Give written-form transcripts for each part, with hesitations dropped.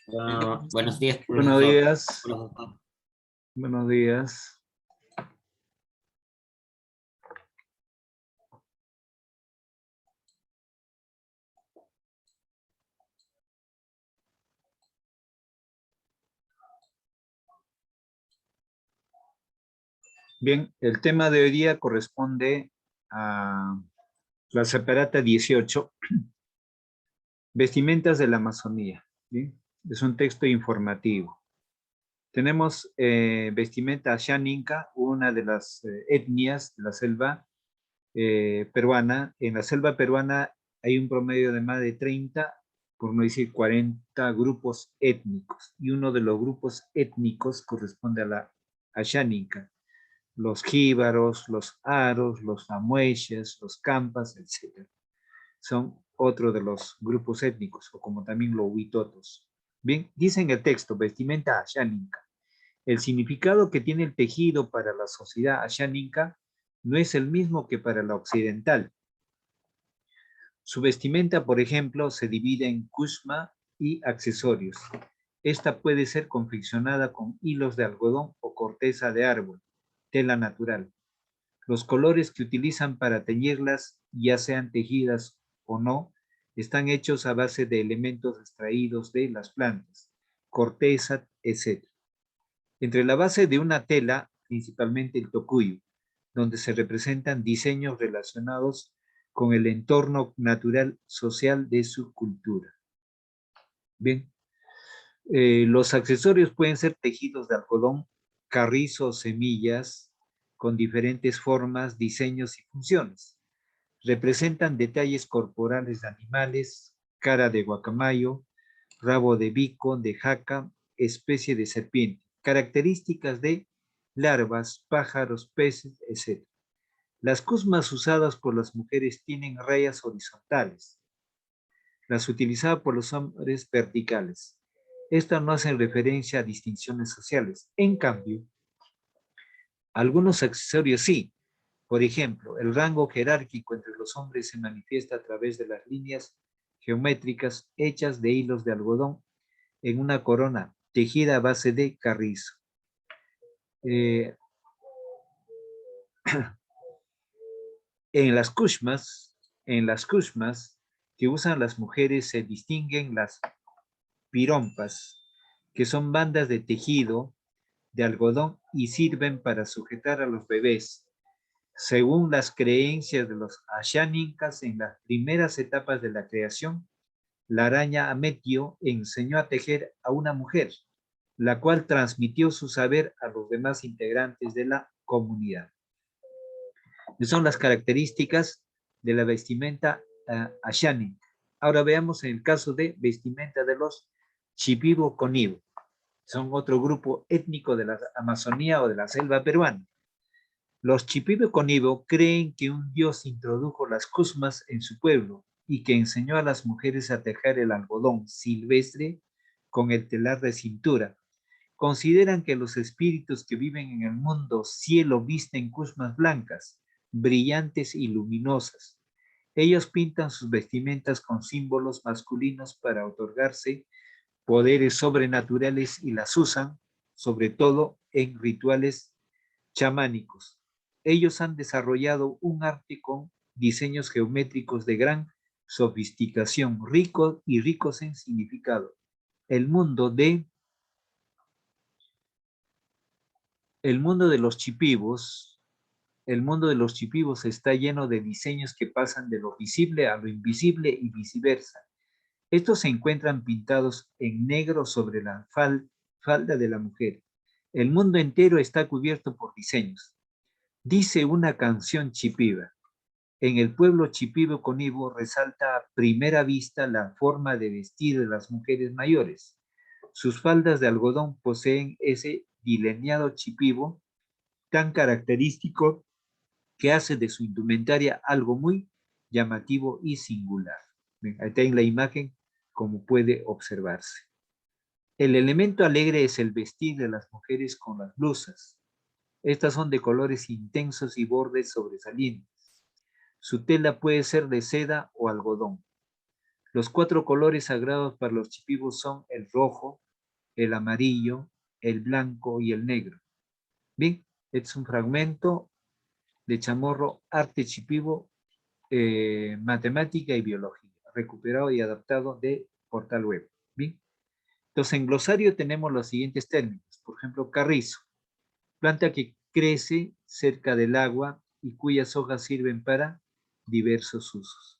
Buenos días, Buenos profesor. días. Hola, doctor. Buenos días. Bien, el tema de hoy día corresponde a la separata 18, Vestimentas de la Amazonía. Bien, es un texto informativo. Tenemos vestimenta Ashaninka, una de las etnias de la selva peruana. En la selva peruana hay un promedio de más de 30, por no decir 40 grupos étnicos, y uno de los grupos étnicos corresponde a la Ashaninka. Los jíbaros, los aros, los amueches, los campas, etc. Son otro de los grupos étnicos, o como también los huitotos. Bien, dice en el texto, vestimenta Ashaninka. El significado que tiene el tejido para la sociedad ashaninka no es el mismo que para la occidental. Su vestimenta, por ejemplo, se divide en kushma y accesorios. Esta puede ser confeccionada con hilos de algodón o corteza de árbol, tela natural. Los colores que utilizan para teñirlas, ya sean tejidas o no, están hechos a base de elementos extraídos de las plantas, corteza, etc. Entre la base de una tela, principalmente el tocuyo, donde se representan diseños relacionados con el entorno natural social de su cultura. Bien, los accesorios pueden ser tejidos de algodón, carrizo, semillas, con diferentes formas, diseños y funciones. Representan detalles corporales de animales, cara de guacamayo, rabo de bico, de jaca, especie de serpiente, características de larvas, pájaros, peces, etc. Las cusmas usadas por las mujeres tienen rayas horizontales, las utilizadas por los hombres verticales. Estas no hacen referencia a distinciones sociales. En cambio, algunos accesorios sí. Por ejemplo, el rango jerárquico entre los hombres se manifiesta a través de las líneas geométricas hechas de hilos de algodón en una corona tejida a base de carrizo. Eh, en las kushmas que usan las mujeres se distinguen las pirompas, que son bandas de tejido de algodón y sirven para sujetar a los bebés. Según las creencias de los ashaninkas, en las primeras etapas de la creación, la araña Ametio enseñó a tejer a una mujer, la cual transmitió su saber a los demás integrantes de la comunidad. Son las características de la vestimenta ashaninka. Ahora veamos en el caso de vestimenta de los Shipibo-Conibo. Son otro grupo étnico de la Amazonía o de la selva peruana. Los Shipibo-Conibo creen que un dios introdujo las cusmas en su pueblo y que enseñó a las mujeres a tejer el algodón silvestre con el telar de cintura. Consideran que los espíritus que viven en el mundo cielo visten cusmas blancas, brillantes y luminosas. Ellos pintan sus vestimentas con símbolos masculinos para otorgarse poderes sobrenaturales y las usan, sobre todo, en rituales chamánicos. Ellos han desarrollado un arte con diseños geométricos de gran sofisticación, ricos en significado. El mundo de los chipivos, el mundo de los chipivos está lleno de diseños que pasan de lo visible a lo invisible y viceversa. Estos se encuentran pintados en negro sobre la falda de la mujer. El mundo entero está cubierto por diseños. Dice una canción chipiva. En el pueblo Shipibo-Conibo resalta a primera vista la forma de vestir de las mujeres mayores. Sus faldas de algodón poseen ese delineado chipivo tan característico que hace de su indumentaria algo muy llamativo y singular. Ven, ahí está en la imagen, como puede observarse. El elemento alegre es el vestir de las mujeres con las blusas. Estas son de colores intensos y bordes sobresalientes. Su tela puede ser de seda o algodón. Los 4 colores sagrados para los chipivos son el rojo, el amarillo, el blanco y el negro. Bien, este es un fragmento de Chamorro, Arte Chipivo, Matemática y Biología, recuperado y adaptado de Portal Web. Bien, entonces en glosario tenemos los siguientes términos. Por ejemplo, carrizo, planta que crece cerca del agua y cuyas hojas sirven para diversos usos.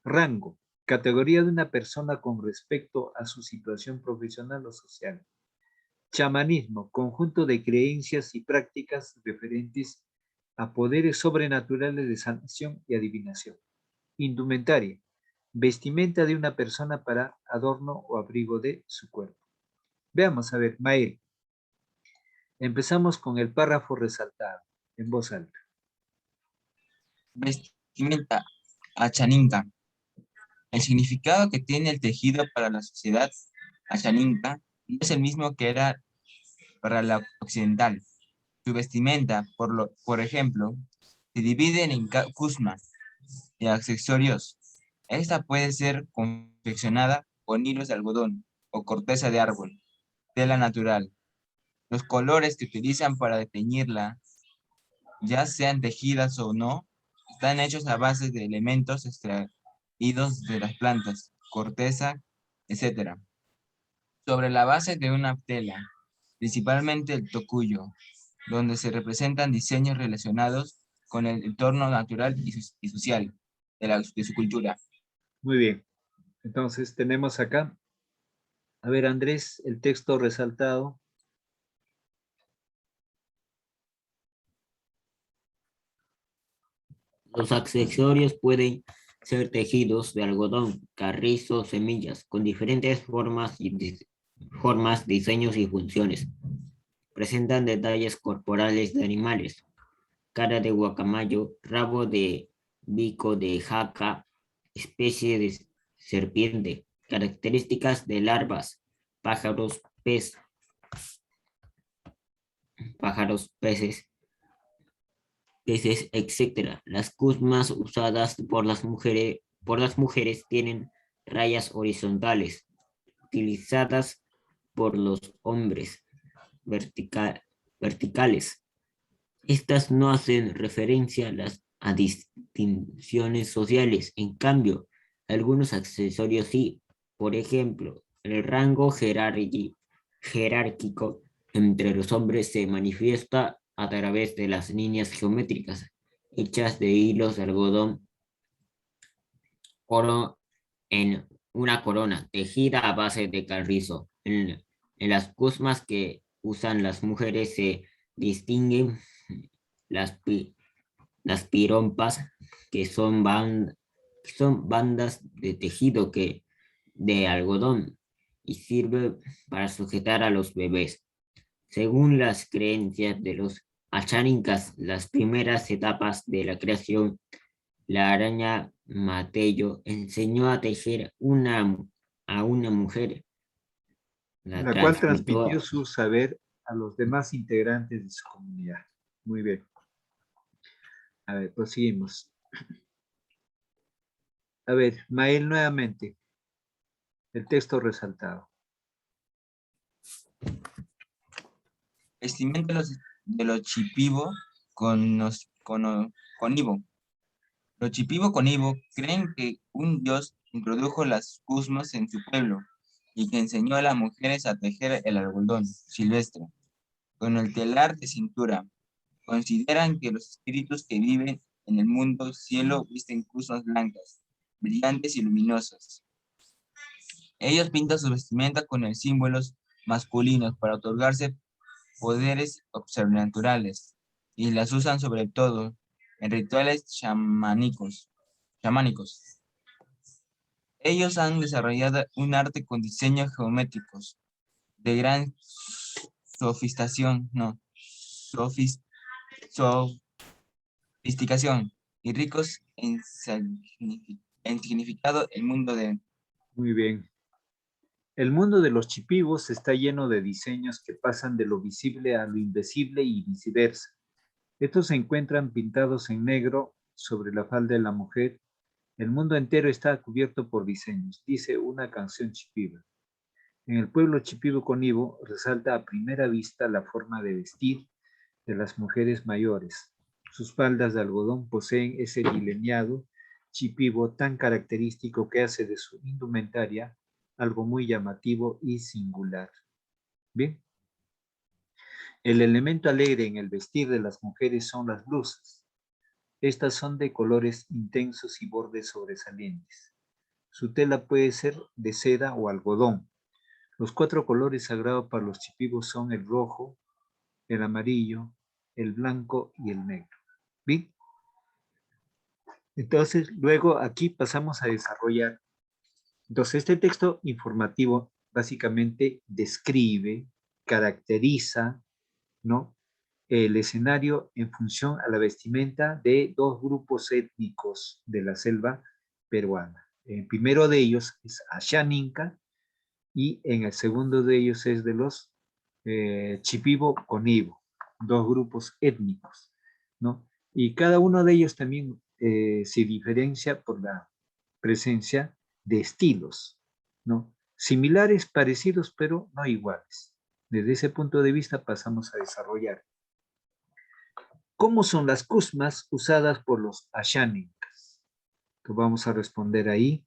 Rango, categoría de una persona con respecto a su situación profesional o social. Chamanismo, conjunto de creencias y prácticas referentes a poderes sobrenaturales de sanación y adivinación. Indumentaria, vestimenta de una persona para adorno o abrigo de su cuerpo. Veamos, a ver, Mael. Empezamos con el párrafo resaltado, en voz alta. Vestimenta, achaninka. El significado que tiene el tejido para la sociedad achaninka no es el mismo que era para la occidental. Su vestimenta, por ejemplo, se divide en kusma y accesorios. Esta puede ser confeccionada con hilos de algodón o corteza de árbol, tela natural. Los colores que utilizan para teñirla, ya sean tejidas o no, están hechos a base de elementos extraídos de las plantas, corteza, etc. Sobre la base de una tela, principalmente el tocuyo, donde se representan diseños relacionados con el entorno natural y social de su cultura. Muy bien. Entonces tenemos acá, a ver Andrés, el texto resaltado. Los accesorios pueden ser tejidos de algodón, carrizo, semillas, con diferentes formas, diseños y funciones. Presentan detalles corporales de animales, cara de guacamayo, rabo de bico de jaca, especie de serpiente, características de larvas, pájaros, peces, etc. Las kusmas usadas por las mujeres tienen rayas horizontales, utilizadas por los hombres, verticales. Estas no hacen referencia a distinciones sociales. En cambio, algunos accesorios sí. Por ejemplo, el rango jerárquico entre los hombres se manifiesta a través de las líneas geométricas hechas de hilos de algodón oro en una corona tejida a base de carrizo. En las kusmas que usan las mujeres se distinguen las pirompas, que son bandas de tejido de algodón y sirve para sujetar a los bebés. Según las creencias de los achaninkas, las primeras etapas de la creación, la araña Matello enseñó a tejer a una mujer. La La cual transmitió transmitió. su saber a los demás integrantes de su comunidad. Muy bien. A ver, proseguimos. A ver, Mael nuevamente. El texto resaltado. Vestimenta de los chipivo con Ivo. Los chipivo con Ivo creen que un dios introdujo las kusmas en su pueblo y que enseñó a las mujeres a tejer el algodón silvestre con el telar de cintura. Consideran que los espíritus que viven en el mundo cielo visten kusmas blancas, brillantes y luminosas. Ellos pintan su vestimenta con el símbolos masculinos para otorgarse poderes sobrenaturales y las usan sobre todo en rituales chamánicos. Ellos han desarrollado un arte con diseños geométricos de gran sofisticación, sofisticación y ricos en significado el mundo de... Muy bien. El mundo de los chipivos está lleno de diseños que pasan de lo visible a lo invisible y viceversa. Estos se encuentran pintados en negro sobre la falda de la mujer, El mundo entero está cubierto por diseños, dice una canción chipiva. En el pueblo chipibo-conibo resalta a primera vista la forma de vestir de las mujeres mayores. Sus faldas de algodón poseen ese delineado chipibo tan característico que hace de su indumentaria algo muy llamativo y singular. Bien. El elemento alegre en el vestir de las mujeres son las blusas. Estas son de colores intensos y bordes sobresalientes. Su tela puede ser de seda o algodón. Los 4 colores sagrados para los chipibos son el rojo, el amarillo, el blanco y el negro. ¿Bien? Entonces, luego aquí pasamos a desarrollar. Entonces, este texto informativo básicamente describe, caracteriza, ¿no?, el escenario en función a la vestimenta de 2 grupos étnicos de la selva peruana. El primero de ellos es Ashaninka y en el segundo de ellos es de los Chipibo-Conibo, 2 grupos étnicos, ¿no? Y cada uno de ellos también se diferencia por la presencia de estilos, ¿no? Similares, parecidos, pero no iguales. Desde ese punto de vista pasamos a desarrollar. ¿Cómo son las cusmas usadas por los ashánicas? Vamos a responder ahí.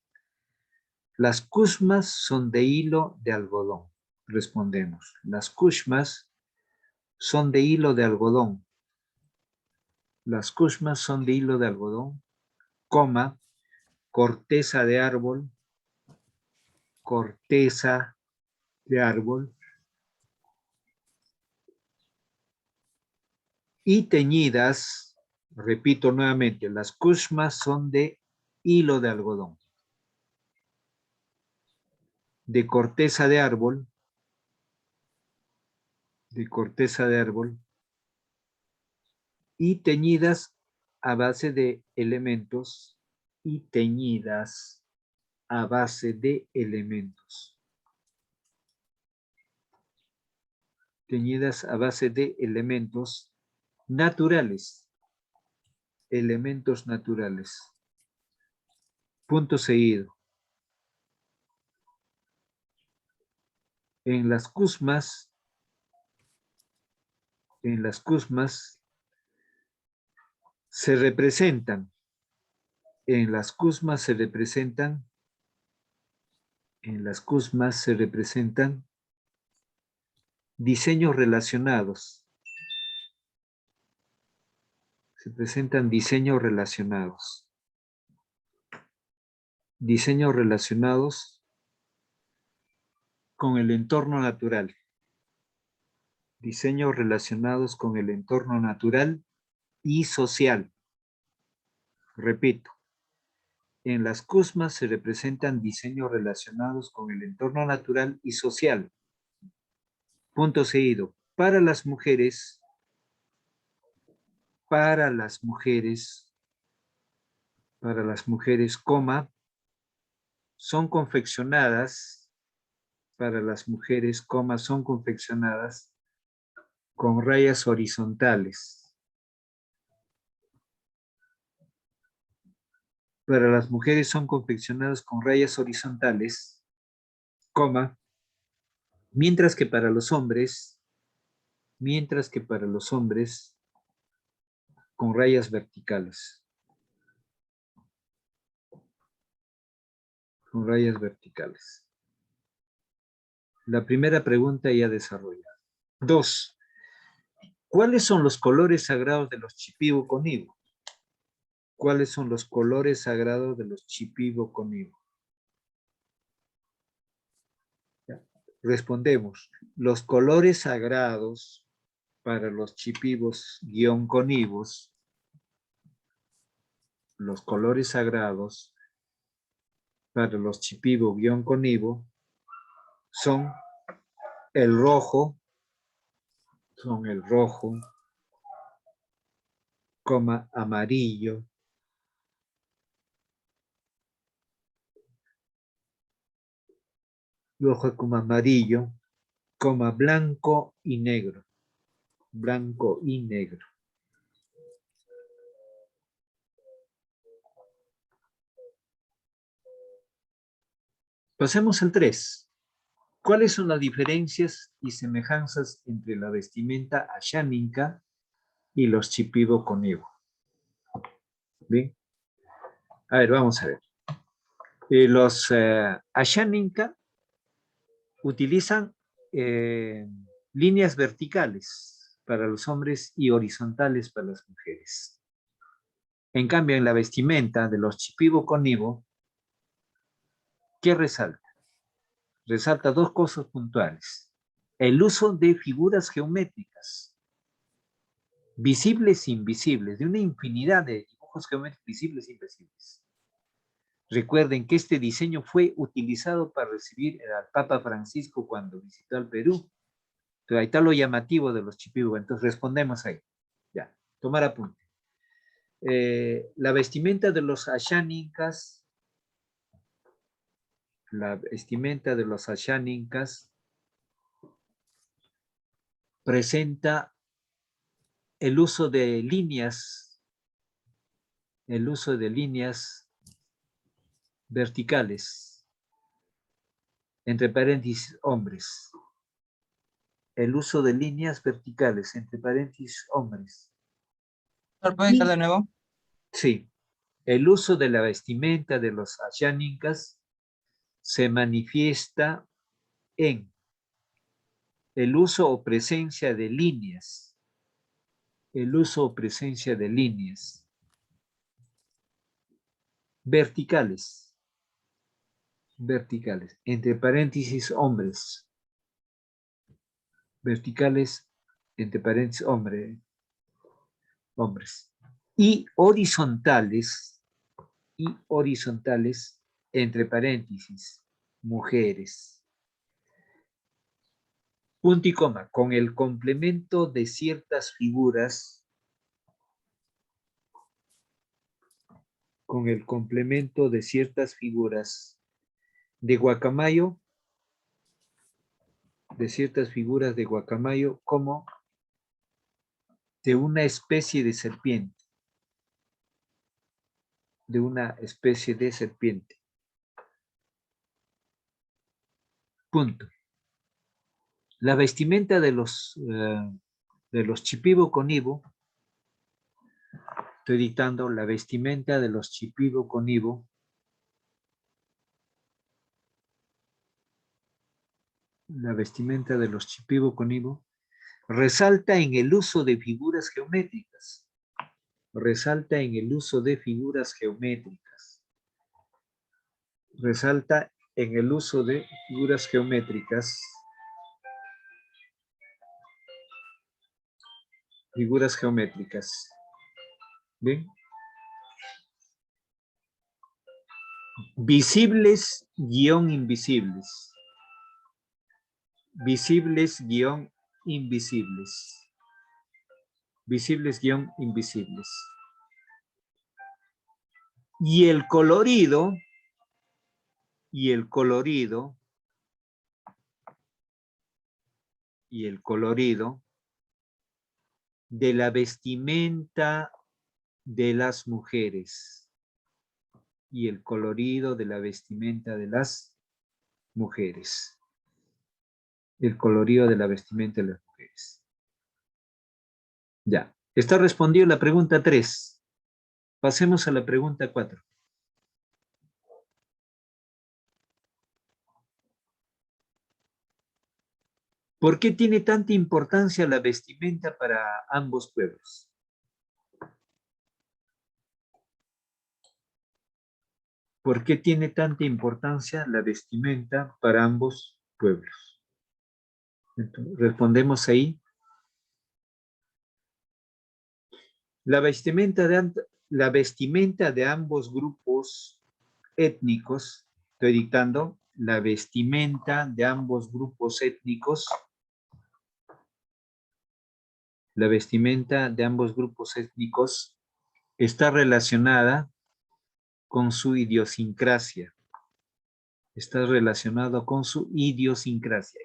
Las cusmas son de hilo de algodón. Respondemos. Las cusmas son de hilo de algodón. Las cusmas son de hilo de algodón, coma, corteza de árbol, y teñidas, repito nuevamente, las cusmas son de hilo de algodón, de corteza de árbol, y teñidas a base de elementos, naturales, punto seguido. En las cusmas se representan diseños relacionados. Se presentan diseños relacionados. Diseños relacionados con el entorno natural. Diseños relacionados con el entorno natural y social. Repito, en las cusmas se representan diseños relacionados con el entorno natural y social. Punto seguido. Para las mujeres, coma, son confeccionadas con rayas horizontales. Para las mujeres son confeccionadas con rayas horizontales, coma, mientras que para los hombres, con rayas verticales. La primera pregunta ya desarrollada. 2. ¿Cuáles son los colores sagrados de los Chipibo-Conibo? ¿Cuáles son los colores sagrados de los Chipibo-Conibo? Respondemos. Los colores sagrados para los Chipibos-Conibos, son el rojo, coma, amarillo, rojo como amarillo, coma, blanco y negro. Pasemos al 3. ¿Cuáles son las diferencias y semejanzas entre la vestimenta asháninca y los chipibo conibo? Bien. A ver, vamos a ver. Los asháninca utilizan líneas verticales para los hombres y horizontales para las mujeres. En cambio, en la vestimenta de los chipibo conibo, ¿qué resalta? Resalta dos cosas puntuales. El uso de figuras geométricas, visibles e invisibles, de una infinidad de dibujos geométricos visibles e invisibles. Recuerden que este diseño fue utilizado para recibir al Papa Francisco cuando visitó el Perú. Entonces, ahí está lo llamativo de los chipibo. Entonces respondemos ahí. Ya, tomar apunte. La vestimenta de los ashánicas, presenta el uso de líneas verticales, entre paréntesis, hombres. El uso de líneas verticales, entre paréntesis, hombres. ¿Puedes dictar de nuevo? Sí. El uso de la vestimenta de los ashánicas se manifiesta en el uso o presencia de líneas. El uso o presencia de líneas verticales, entre paréntesis, hombres. Verticales, entre paréntesis, hombres. Y horizontales, entre paréntesis, mujeres. Punto y coma, con el complemento de ciertas figuras, de guacamayo, como de una especie de serpiente. Punto. La vestimenta de los chipibo conibo, estoy dictando la vestimenta de los chipibo conibo, resalta en el uso de figuras geométricas. ¿Bien? Visibles guión invisibles. Y el colorido de la vestimenta de las mujeres. Ya. Está respondido la pregunta 3. Pasemos a la pregunta 4. ¿Por qué tiene tanta importancia la vestimenta para ambos pueblos? ¿Por qué tiene tanta importancia la vestimenta para ambos pueblos? Entonces, respondemos ahí. La vestimenta de ambos grupos étnicos, estoy dictando, la vestimenta de ambos grupos étnicos está relacionada con su idiosincrasia. Está relacionado con su idiosincrasia.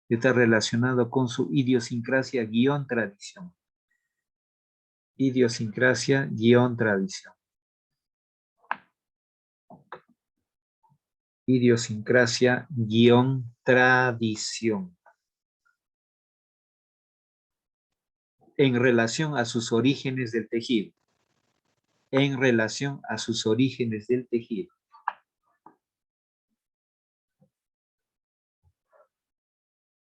Está relacionado con su idiosincrasia guión tradición. Idiosincrasia guión tradición. En relación a sus orígenes del tejido. En relación a sus orígenes del tejido.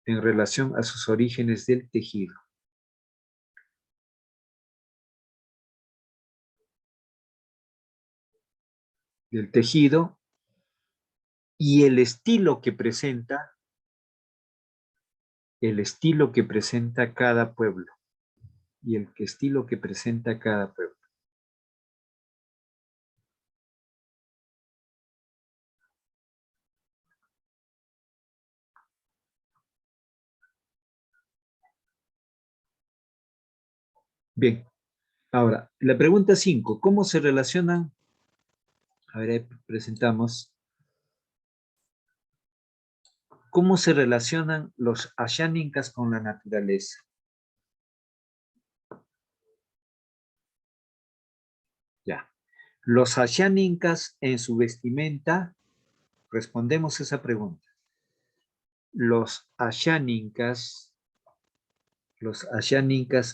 En relación a sus orígenes del tejido. Del tejido y el estilo que presenta cada pueblo. Y el estilo que presenta cada pueblo. Bien, ahora, la pregunta 5, ¿cómo se relacionan? A ver, ahí presentamos. ¿Cómo se relacionan los asháninkas con la naturaleza? Ya. Los asháninkas en su vestimenta, respondemos esa pregunta. Los asháninkas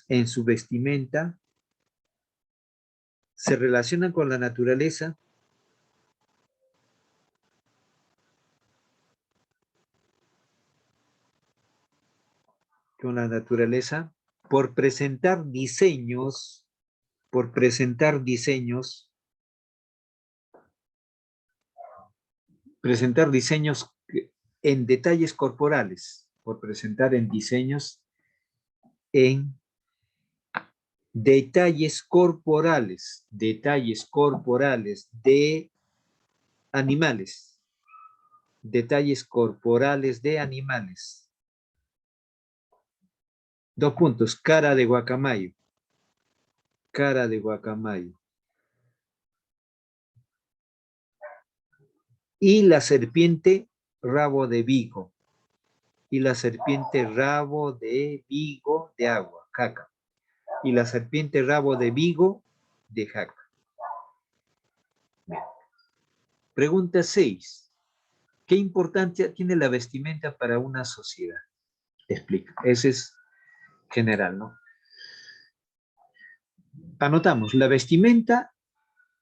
en su vestimenta se relacionan con la naturaleza. Con la naturaleza por presentar diseños en detalles corporales, por presentar en diseños en detalles corporales de animales, detalles corporales de animales. 2 puntos, cara de guacamayo, y la serpiente rabo de vigo, de agua, jaca, y la serpiente rabo de vigo de jaca. Bien. Pregunta 6. ¿Qué importancia tiene la vestimenta para una sociedad? Explica. Ese es general, ¿no? Anotamos, la vestimenta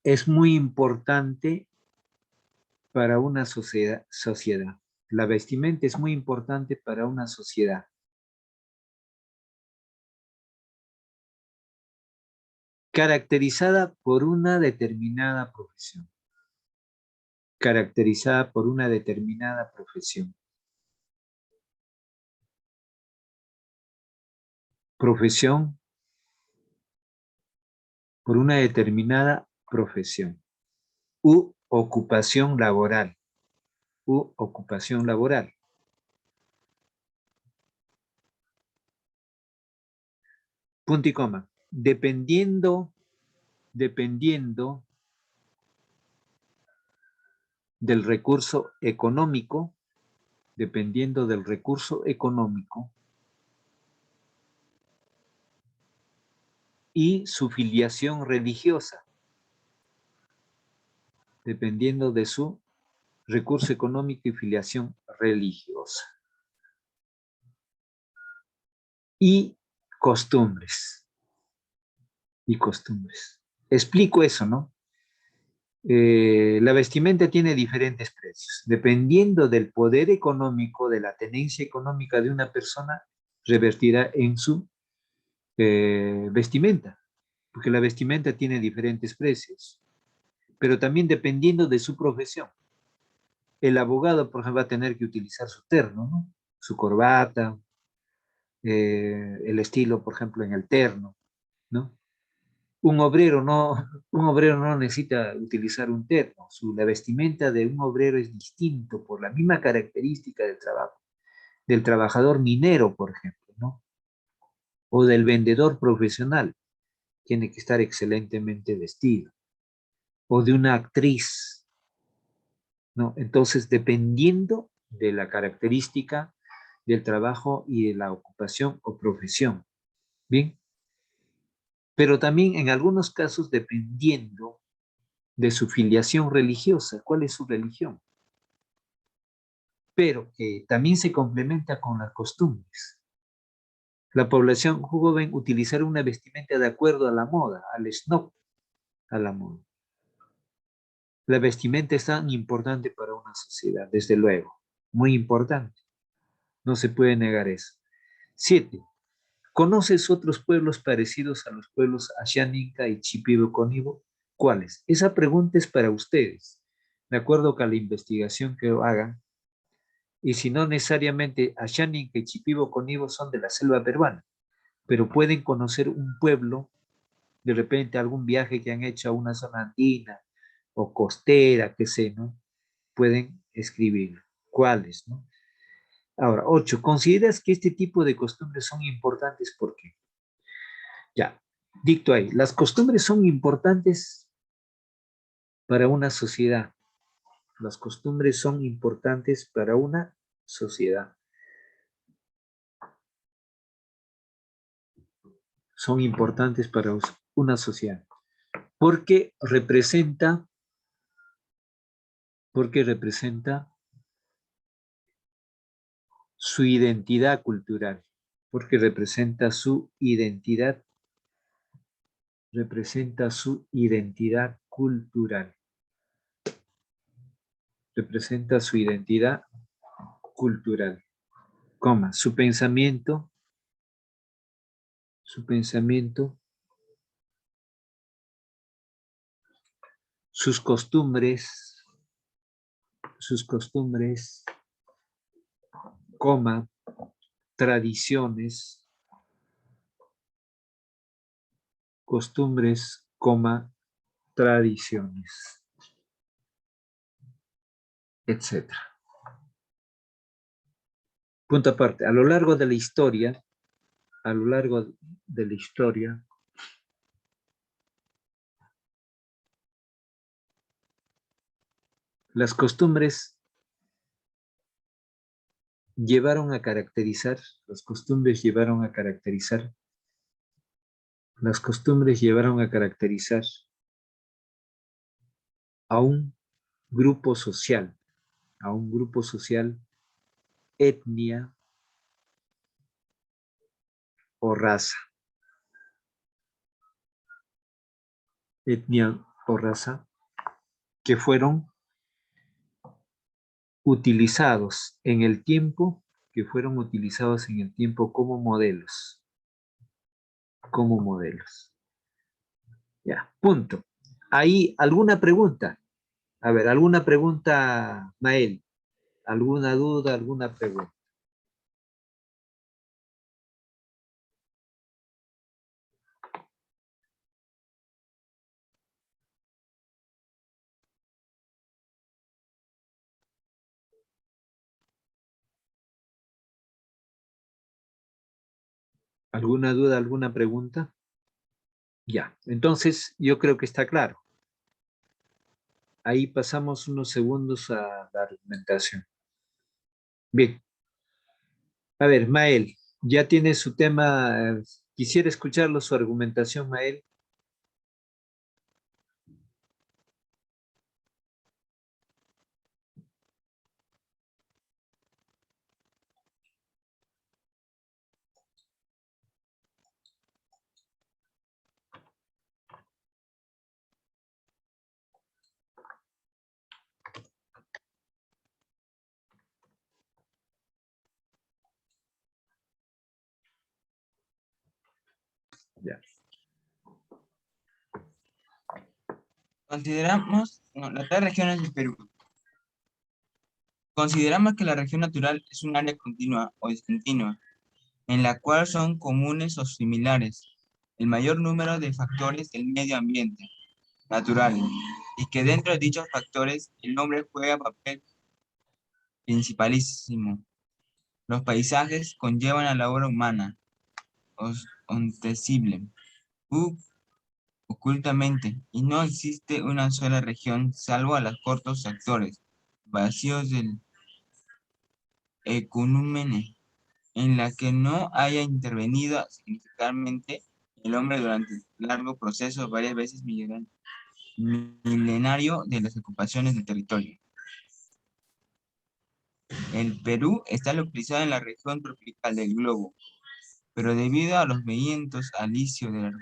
es muy importante para una sociedad. La vestimenta es muy importante para una sociedad. Caracterizada por una determinada profesión. U ocupación laboral. Punto y coma. Dependiendo del recurso económico, y su filiación religiosa, dependiendo de su recurso económico y filiación religiosa. Y costumbres. Explico eso, ¿no? La vestimenta tiene diferentes precios. Dependiendo del poder económico, de la tenencia económica de una persona, revertirá en su vestimenta, porque la vestimenta tiene diferentes precios, pero también dependiendo de su profesión. El abogado, por ejemplo, va a tener que utilizar su terno, ¿no? Su corbata, el estilo, por ejemplo, en el terno, ¿no? Un obrero no necesita utilizar un terno. La vestimenta de un obrero es distinto por la misma característica del trabajo, del trabajador minero, por ejemplo, ¿no? O del vendedor profesional. Tiene que estar excelentemente vestido. O de una actriz, ¿no? Entonces, dependiendo de la característica del trabajo y de la ocupación o profesión. ¿Bien? Pero también en algunos casos dependiendo de su filiación religiosa. ¿Cuál es su religión? pero que también se complementa con las costumbres. La población joven utilizar una vestimenta de acuerdo a la moda, al snob, a la moda. La vestimenta es tan importante para una sociedad, desde luego, muy importante. No se puede negar eso. 7. ¿Conoces otros pueblos parecidos a los pueblos Ashaninka y Chipibo-Conibo? ¿Cuáles? Esa pregunta es para ustedes, de acuerdo con la investigación que hagan. Y si no necesariamente Ashaninka y Chipibo-Conibo son de la selva peruana, pero pueden conocer un pueblo, de repente algún viaje que han hecho a una zona andina o costera, qué sé, ¿no? Pueden escribir cuáles, ¿no? Ahora, 8. ¿Consideras que este tipo de costumbres son importantes? ¿Por qué? Ya, dicto ahí. Las costumbres son importantes para una sociedad. Las costumbres son importantes para una sociedad. Son importantes para una sociedad. Porque representa su identidad cultural. Porque representa su identidad cultural. Representa su identidad cultural, coma, su pensamiento, sus costumbres, coma, tradiciones, costumbres, coma, tradiciones, etc. Punto aparte, a lo largo de la historia, las costumbres llevaron a caracterizar a un grupo social, etnia o raza. Que fueron utilizados en el tiempo, como modelos. Ya, punto. Ahí, ¿alguna pregunta? A ver, ¿alguna pregunta, Mael? ¿Alguna duda, alguna pregunta? ¿Alguna duda, alguna pregunta? Ya, entonces yo creo que está claro. Ahí pasamos unos segundos a la argumentación. Bien. A ver, Mael, ya tiene su tema. Quisiera escucharlo, su argumentación, Mael. Ya. Consideramos las tres regiones del Perú. Consideramos que la región natural es un área continua o discontinua, en la cual son comunes o similares el mayor número de factores del medio ambiente natural, y que dentro de dichos factores el hombre juega papel principalísimo. Los paisajes conllevan a la obra humana, ostentable, ocultamente, y no existe una sola región, salvo a los cortos sectores vacíos del ecunúmene, en la que no haya intervenido significativamente el hombre durante el largo proceso, varias veces milenario, de las ocupaciones del territorio. El Perú está localizado en la región tropical del globo, pero debido a los vientos alisios de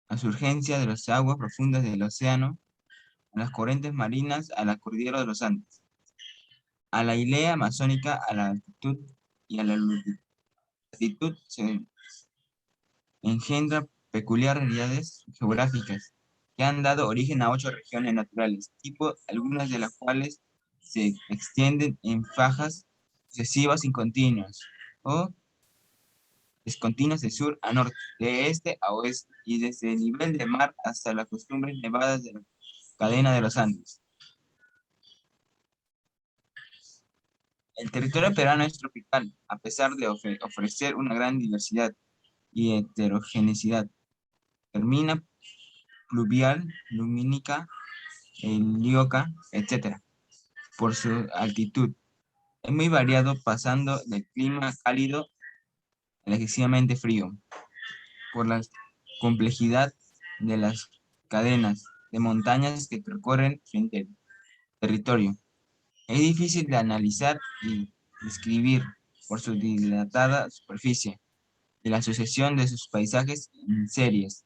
la surgencia de las aguas profundas del océano, a las corrientes marinas, a la cordillera de los Andes, a la hilera amazónica, a la altitud y a la latitud, se engendran peculiaridades geográficas que han dado origen a 8 regiones naturales, tipo, algunas de las cuales se extienden en fajas sucesivas y continuas, o descontinuas de sur a norte, de este a oeste, y desde el nivel de mar hasta las costumbres nevadas de la cadena de los Andes. El territorio peruano es tropical, a pesar de ofrecer una gran diversidad y heterogeneidad. Termina pluvial, lumínica, helioca, etc. Por su altitud. Es muy variado, pasando del clima cálido al excesivamente frío, por la complejidad de las cadenas de montañas que recorren su territorio. Es difícil de analizar y describir por su dilatada superficie y la sucesión de sus paisajes en series,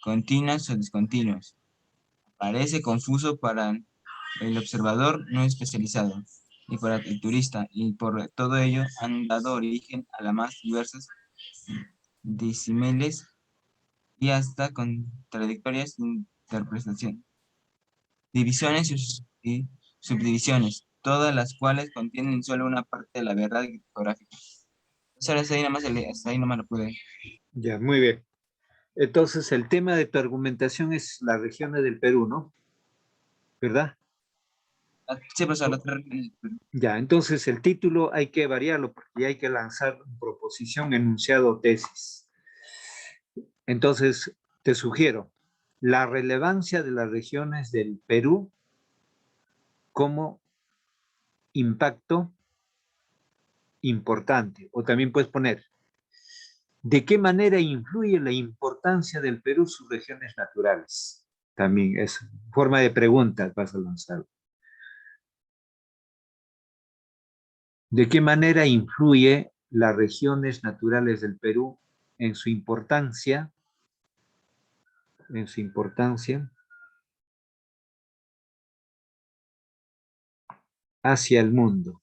continuas o discontinuas. Parece confuso para el observador no especializado y para el turista, y por todo ello han dado origen a las más diversas disímiles y hasta contradictorias interpretaciones, divisiones y subdivisiones, todas las cuales contienen solo una parte de la verdad geográfica. Solo hasta ahí nomás lo pude. Ya, muy bien. Entonces, el tema de tu argumentación es las regiones del Perú, ¿no? ¿Verdad? Sí, profesor, Ya, entonces el título hay que variarlo porque hay que lanzar proposición, enunciado, tesis. Entonces, te sugiero la relevancia de las regiones del Perú como impacto importante. O también puedes poner, ¿de qué manera influye la importancia del Perú sus regiones naturales? También es forma de preguntas, vas a lanzar. ¿De qué manera influye las regiones naturales del Perú en su importancia hacia el mundo?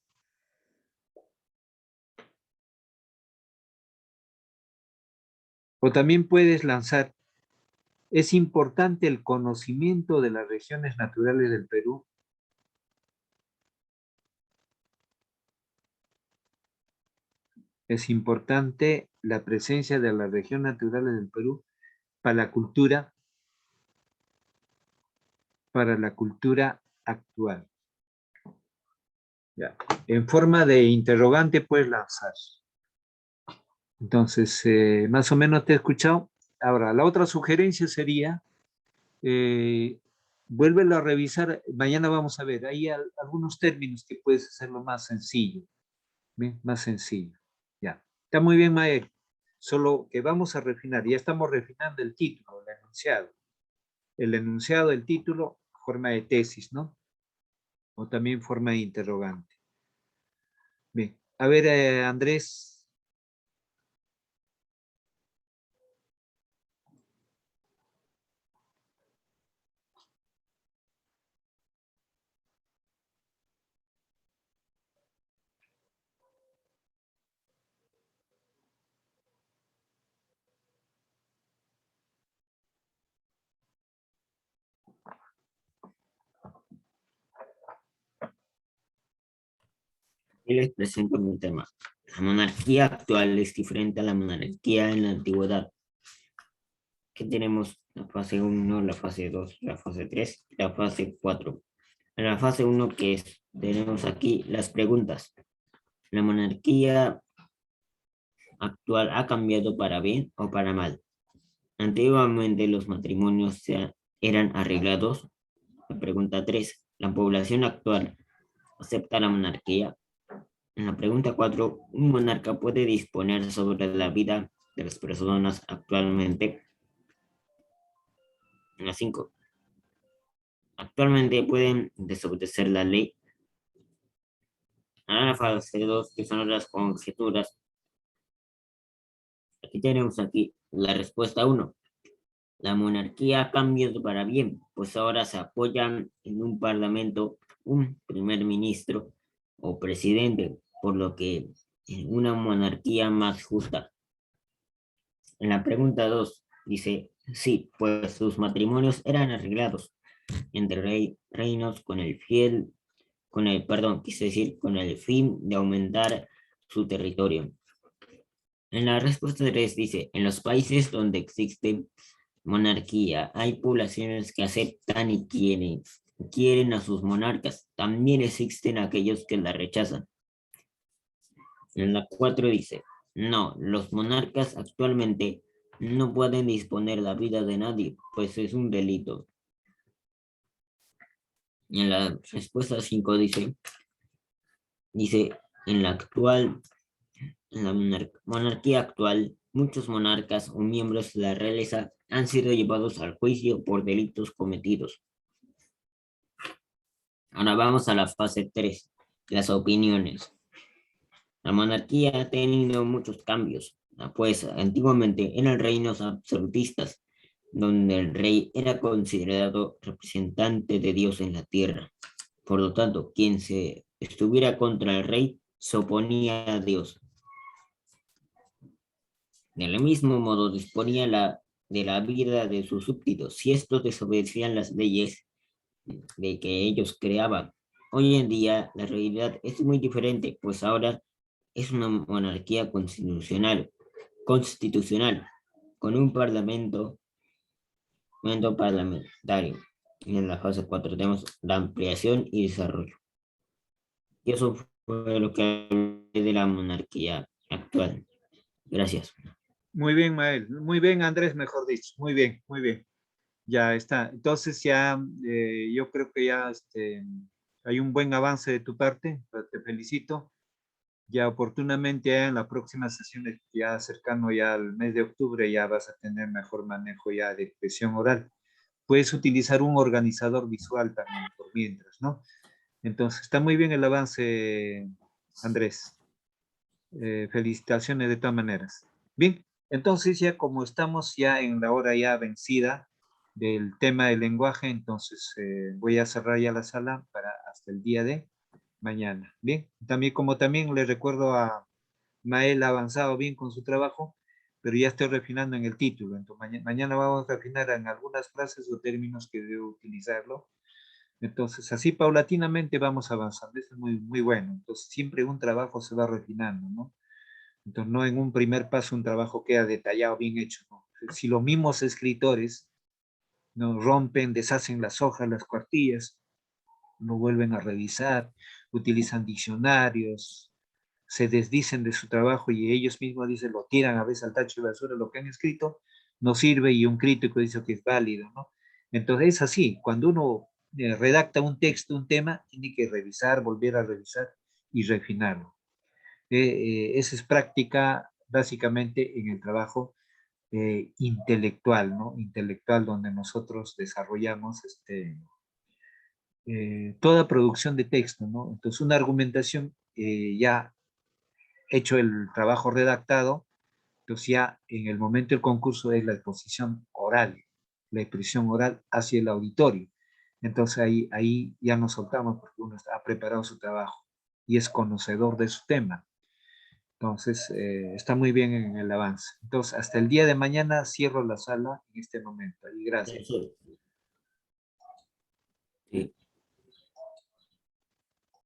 O también puedes lanzar, ¿es importante el conocimiento de las regiones naturales del Perú? ¿Es importante la presencia de las regiones naturales del Perú para la cultura actual? Ya. En forma de interrogante puedes lanzar. Entonces, más o menos te he escuchado. Ahora, la otra sugerencia sería, vuélvelo a revisar. Mañana vamos a ver, hay algunos términos que puedes hacerlo más sencillo. ¿Bien? Más sencillo. Ya. Está muy bien, Mael. Solo que vamos a refinar. Ya estamos refinando el título, el enunciado. El enunciado del título, forma de tesis, ¿no? O también forma de interrogante. Bien. A ver, Andrés. Y les presento mi tema. La monarquía actual es diferente a la monarquía en la antigüedad. Que tenemos la fase 1, la fase 2, la fase 3 y la fase 4. En la fase 1 tenemos aquí las preguntas. ¿La monarquía actual ha cambiado para bien o para mal? Antiguamente los matrimonios eran arreglados. La pregunta 3. ¿La población actual acepta la monarquía? En la pregunta 4, ¿un monarca puede disponer sobre la vida de las personas actualmente? En la 5, ¿actualmente pueden desobedecer la ley? a la fase 2, que son las conjeturas. Aquí tenemos aquí la respuesta 1. La monarquía ha cambiado para bien, pues ahora se apoyan en un parlamento, un primer ministro o presidente, por lo que en una monarquía más justa. En la pregunta 2 dice, sí, pues sus matrimonios eran arreglados entre reinos quise decir, con el fin de aumentar su territorio. En la respuesta 3 dice, en los países donde existe monarquía hay poblaciones que aceptan y quieren a sus monarcas. También existen aquellos que la rechazan. En la 4 dice, no, los monarcas actualmente no pueden disponer la vida de nadie, pues es un delito. Y en la respuesta 5 dice, en la monarquía actual, muchos monarcas o miembros de la realeza han sido llevados al juicio por delitos cometidos. Ahora vamos a la fase 3, las opiniones. La monarquía ha tenido muchos cambios, pues antiguamente eran reinos absolutistas, donde el rey era considerado representante de Dios en la tierra. Por lo tanto, quien se estuviera contra el rey se oponía a Dios. Del mismo modo disponía de la vida de sus súbditos, si estos desobedecían las leyes de que ellos creaban. Hoy en día la realidad es muy diferente, pues ahora es una monarquía constitucional, con un parlamentario. Y en la fase 4 tenemos la ampliación y desarrollo. Y eso fue lo que hablé de la monarquía actual. Gracias. Muy bien, Mael. Muy bien, Andrés, mejor dicho. Muy bien, muy bien. Ya está. Entonces ya, yo creo que ya hay un buen avance de tu parte. Te felicito. Ya oportunamente ya en la próxima sesión, ya cercano ya al mes de octubre, ya vas a tener mejor manejo ya de expresión oral. Puedes utilizar un organizador visual también por mientras, ¿no? Entonces, está muy bien el avance, Andrés. Felicitaciones de todas maneras. Bien, entonces ya como estamos ya en la hora ya vencida del tema del lenguaje, entonces voy a cerrar ya la sala para hasta el día de mañana. Bien, también como también le recuerdo a Mael ha avanzado bien con su trabajo, pero ya estoy refinando en el título. Entonces mañana vamos a refinar en algunas frases o términos que debo utilizarlo. Entonces, así paulatinamente vamos avanzando. Eso es muy, muy bueno. Entonces, siempre un trabajo se va refinando, ¿no? Entonces, no en un primer paso un trabajo queda detallado, bien hecho, ¿no? Si los mismos escritores no rompen, deshacen las hojas, las cuartillas, no vuelven a revisar, utilizan diccionarios, se desdicen de su trabajo y ellos mismos dicen, lo tiran a veces al tacho de basura, lo que han escrito no sirve y un crítico dice que es válido, ¿no? Entonces es así, cuando uno redacta un texto, un tema, tiene que revisar, volver a revisar y refinarlo. Esa es práctica básicamente en el trabajo intelectual, ¿no? Intelectual donde nosotros desarrollamos toda producción de texto, ¿no? Entonces una argumentación ya hecho el trabajo redactado, entonces ya en el momento del concurso es la exposición oral, la expresión oral hacia el auditorio. Entonces ahí ya nos soltamos porque uno ha preparado su trabajo y es conocedor de su tema. Entonces, está muy bien en el avance. Entonces, hasta el día de mañana cierro la sala en este momento. Y gracias. Sí.